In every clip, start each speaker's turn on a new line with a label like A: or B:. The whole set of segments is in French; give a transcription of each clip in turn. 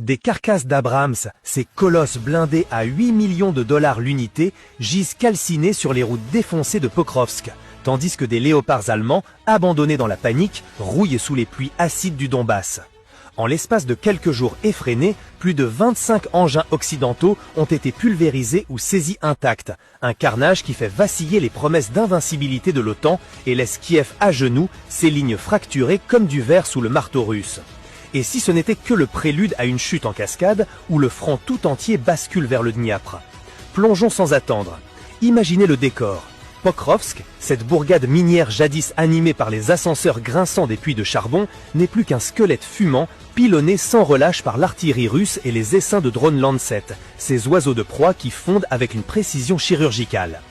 A: Des carcasses d'Abrams, ces colosses blindés à 8 millions de dollars l'unité, gisent calcinés sur les routes défoncées de Pokrovsk, tandis que des léopards allemands, abandonnés dans la panique, rouillent sous les pluies acides du Donbass. En l'espace de quelques jours effrénés, plus de 25 engins occidentaux ont été pulvérisés ou saisis intacts, un carnage qui fait vaciller les promesses d'invincibilité de l'OTAN et laisse Kiev à genoux, ses lignes fracturées comme du verre sous le marteau russe. Et si ce n'était que le prélude à une chute en cascade où le front tout entier bascule vers le Dniepr? Plongeons sans attendre. Imaginez le décor. Pokrovsk, cette bourgade minière jadis animée par les ascenseurs grinçants des puits de charbon, n'est plus qu'un squelette fumant, pilonné sans relâche par l'artillerie russe et les essaims de drones Lancet, ces oiseaux de proie qui fondent avec une précision chirurgicale.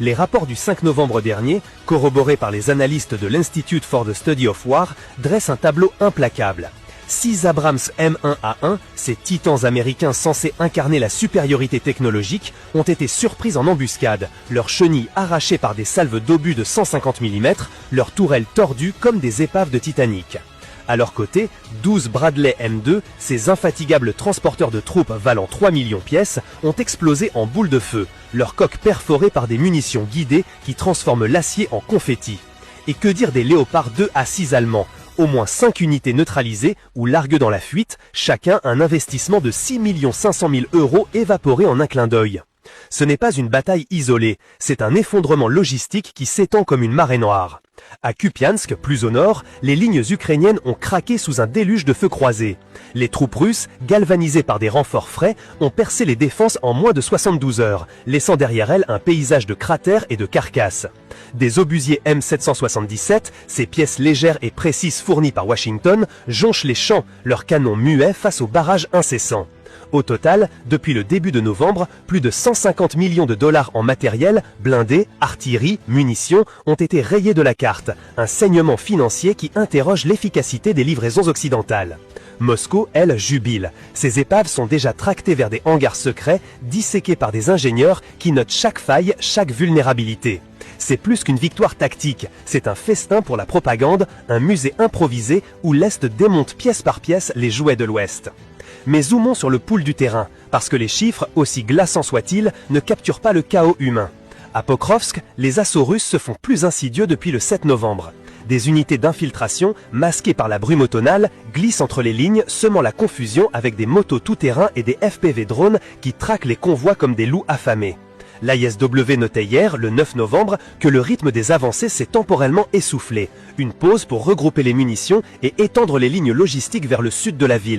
A: Les rapports du 5 novembre dernier, corroborés par les analystes de l'Institute for the Study of War, dressent un tableau implacable. 6 Abrams M1A1, ces titans américains censés incarner la supériorité technologique, ont été surpris en embuscade, leurs chenilles arrachées par des salves d'obus de 150 mm, leurs tourelles tordues comme des épaves de Titanic. À leur côté, 12 Bradley M2, ces infatigables transporteurs de troupes valant 3 millions de pièces, ont explosé en boules de feu, leurs coques perforées par des munitions guidées qui transforment l'acier en confetti. Et que dire des Léopard 2A6 allemands? Au moins 5 unités neutralisées ou largues dans la fuite, chacun un investissement de 6 500 000 € évaporé en un clin d'œil. Ce n'est pas une bataille isolée, c'est un effondrement logistique qui s'étend comme une marée noire. À Kupiansk, plus au nord, les lignes ukrainiennes ont craqué sous un déluge de feux croisés. Les troupes russes, galvanisées par des renforts frais, ont percé les défenses en moins de 72 heures, laissant derrière elles un paysage de cratères et de carcasses. Des obusiers M777, ces pièces légères et précises fournies par Washington, jonchent les champs, leurs canons muets face aux barrages incessants. Au total, depuis le début de novembre, plus de 150 millions de dollars en matériel, blindés, artillerie, munitions, ont été rayés de la carte, un saignement financier qui interroge l'efficacité des livraisons occidentales. Moscou, elle, jubile. Ses épaves sont déjà tractées vers des hangars secrets, disséqués par des ingénieurs qui notent chaque faille, chaque vulnérabilité. C'est plus qu'une victoire tactique, c'est un festin pour la propagande, un musée improvisé où l'Est démonte pièce par pièce les jouets de l'Ouest. Mais zoomons sur le pouls du terrain, parce que les chiffres, aussi glaçants soient-ils, ne capturent pas le chaos humain. À Pokrovsk, les assauts russes se font plus insidieux depuis le 7 novembre. Des unités d'infiltration, masquées par la brume automnale, glissent entre les lignes, semant la confusion avec des motos tout-terrain et des FPV drones qui traquent les convois comme des loups affamés. L'ISW notait hier, le 9 novembre, que le rythme des avancées s'est temporellement essoufflé. Une pause pour regrouper les munitions et étendre les lignes logistiques vers le sud de la ville.